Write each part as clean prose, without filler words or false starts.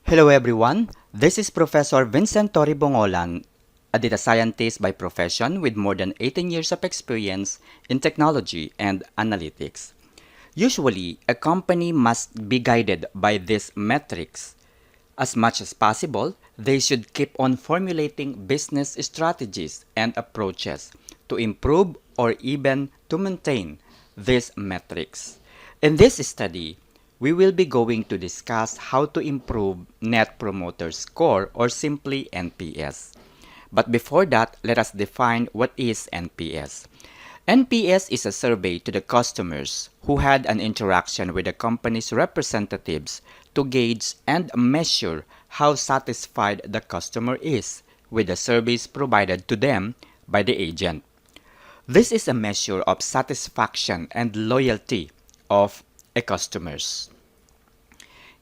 Hello everyone, this is Professor Vincent Tori Bongolan, a data scientist by profession with more than 18 years of experience in technology and analytics. Usually, a company must be guided by these metrics. As much as possible, they should keep on formulating business strategies and approaches to improve or even to maintain these metrics. In this study, we will be going to discuss how to improve Net Promoter Score or simply NPS. But before that, let us define what is NPS. NPS is a survey to the customers who had an interaction with the company's representatives to gauge and measure how satisfied the customer is with the service provided to them by the agent. This is a measure of satisfaction and loyalty of a customers.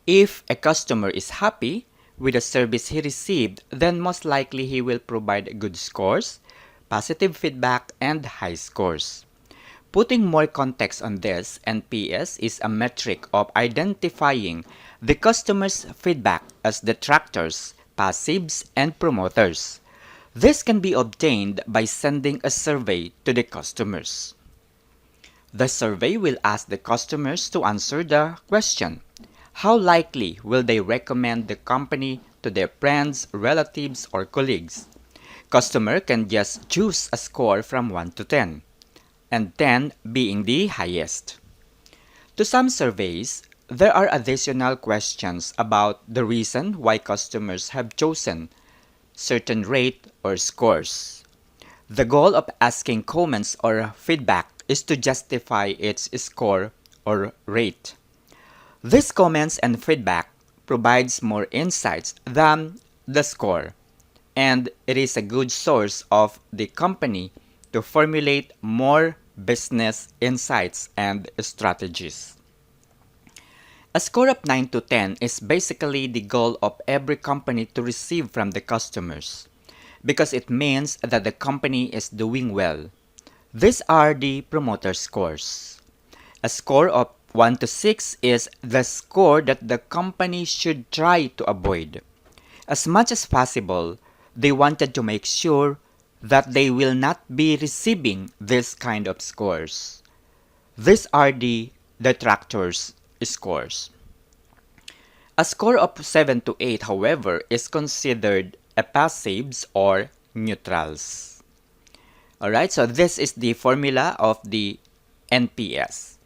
If a customer is happy with the service he received, then most likely he will provide good scores, positive feedback, and high scores. Putting more context on this, NPS is a metric of identifying the customer's feedback as detractors, passives, and promoters. This can be obtained by sending a survey to the customers. The survey will ask the customers to answer the question: how likely will they recommend the company to their friends, relatives, or colleagues? Customer can just choose a score from 1 to 10, and 10 being the highest. To some surveys, there are additional questions about the reason why customers have chosen certain rate or scores. The goal of asking comments or feedback is to justify its score or rate. These comments and feedback provides more insights than the score, and it is a good source of the company to formulate more business insights and strategies. A score of 9 to 10 is basically the goal of every company to receive from the customers, because it means that the company is doing well. These are the promoter scores. A score of 1 to 6 is the score that the company should try to avoid. As much as possible, they wanted to make sure that they will not be receiving this kind of scores. These are the detractors scores. A score of 7 to 8, however, is considered a passives or neutrals. Alright, so this is the formula of the NPS.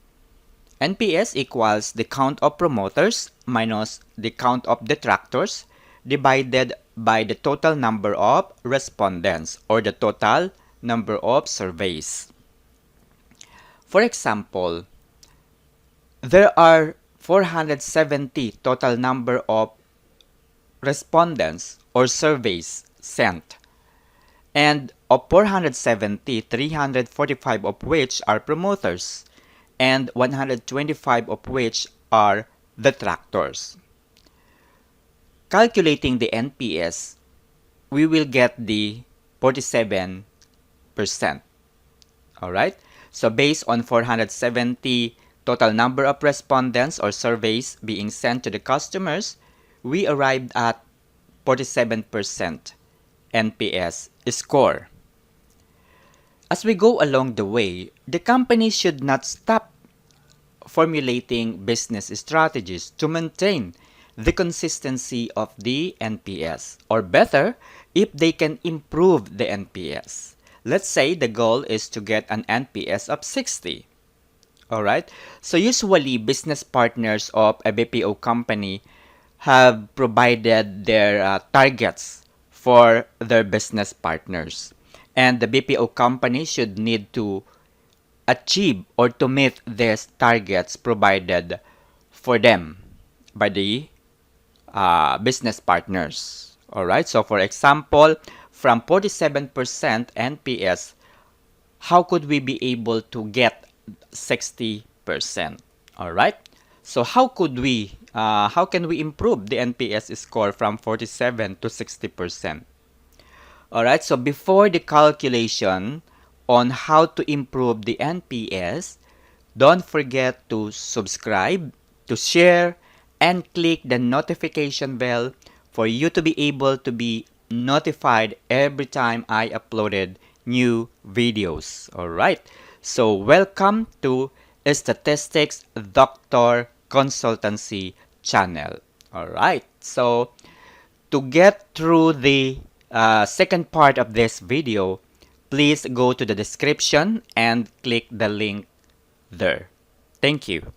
NPS equals the count of promoters minus the count of detractors divided by the total number of respondents or the total number of surveys. For example, there are 470 total number of respondents or surveys sent, and of 470, 345 of which are promoters and 125 of which are detractors. Calculating the NPS, we will get the 47%. Alright? So based on 470 total number of respondents or surveys being sent to the customers, we arrived at 47% NPS score. As we go along the way, the company should not stop formulating business strategies to maintain the consistency of the NPS, or better, if they can improve the NPS. Let's say the goal is to get an NPS of 60. Alright, so usually business partners of a BPO company have provided their targets for their business partners. And the BPO company should need to achieve or to meet these targets provided for them by the business partners. Alright, so for example, from 47% NPS, how could we be able to get 60%? Alright, so how can we improve the NPS score from 47 to 60%? Alright, so before the calculation on how to improve the NPS, don't forget to subscribe, to share, and click the notification bell for you to be able to be notified every time I uploaded new videos. Alright, so welcome to Statistics Doctor Consultancy channel. Alright, so to get through the second part of this video, please go to the description and click the link there. Thank you.